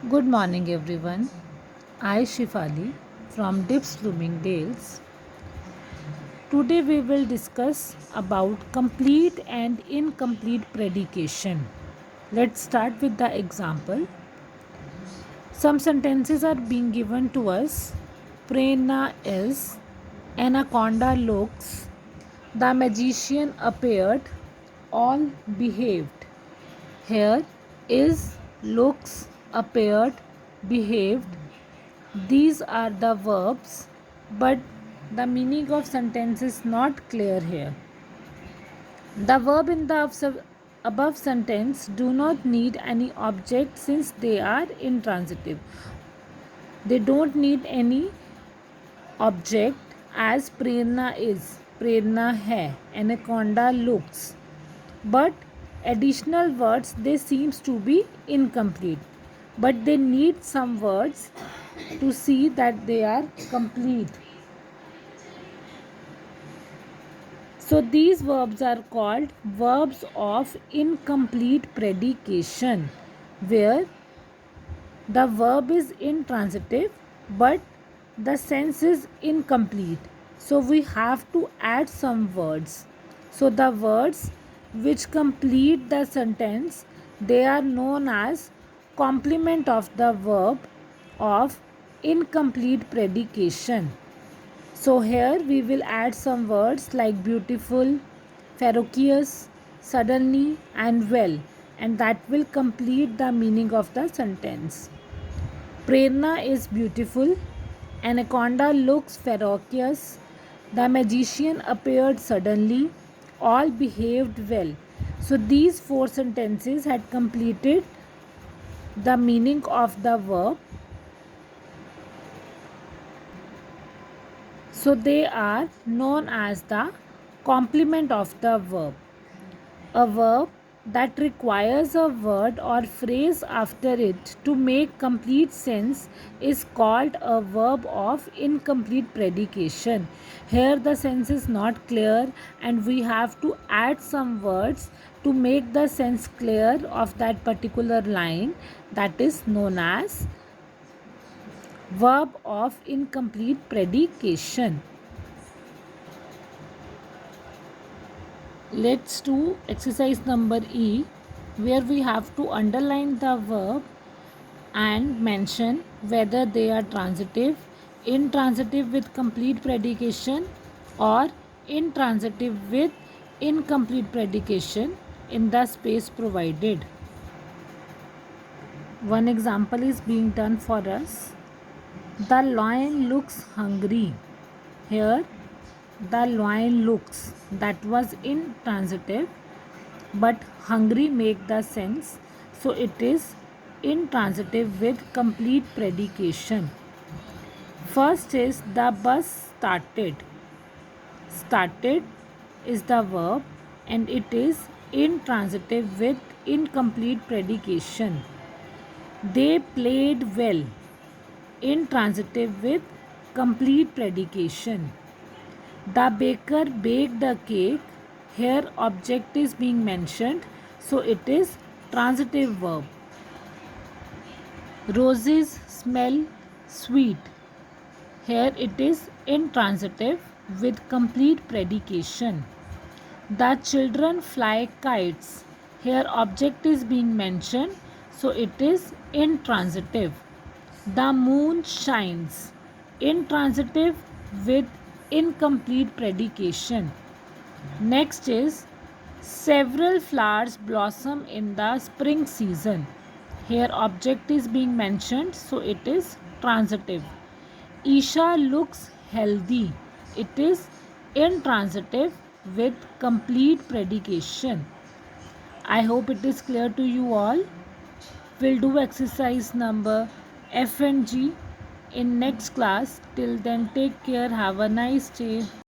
Good morning, everyone. I Shifali from Dips Bloomingdale's. Today we will discuss about complete and incomplete predication. Let's start with the example. Some sentences are being given to us. Prerna is, anaconda looks, the magician appeared, all behaved. Here is, looks, appeared, behaved. These are the verbs, but the meaning of sentence is not clear here. The verb in the above sentence do not need any object since they are intransitive. They don't need any object as prerna is, prerna hai, anaconda looks. But additional words they seems to be incomplete. But they need some words to see that they are complete. So these verbs are called verbs of incomplete predication, where the verb is intransitive but the sense is incomplete. So we have to add some words. So the words which complete the sentence, they are known as complement of the verb of incomplete predication. So here we will add some words like beautiful, ferocious, suddenly and well, and that will complete the meaning of the sentence. Prerna is beautiful, anaconda looks ferocious, the magician appeared suddenly, all behaved well. So these four sentences had completed the meaning of the verb. So they are known as the complement of the verb. A verb that requires a word or phrase after it to make complete sense is called a verb of incomplete predication. Here the sense is not clear and we have to add some words to make the sense clear of that particular line, that is known as verb of incomplete predication. Let's do exercise number E, where we have to underline the verb and mention whether they are transitive, intransitive with complete predication, or intransitive with incomplete predication in the space provided. One example is being done for us. The lion looks hungry. Here the lion looks, that was intransitive, but hungry make the sense, so it is intransitive with complete predication. First is the bus started. Started is the verb and it is intransitive with incomplete predication. They played well, intransitive with complete predication. The baker baked a cake. Here object is being mentioned, so it is transitive verb. Roses smell sweet. Here it is intransitive with complete predication. The children fly kites. Here object is being mentioned, so it is intransitive. The moon shines. Intransitive with incomplete predication. Next is several flowers blossom in the spring season. Here object is being mentioned, so it is transitive. Isha looks healthy. It is intransitive with complete predication. I hope it is clear to you all. We'll do exercise number F and G in next class. Till then, take care. Have a nice day.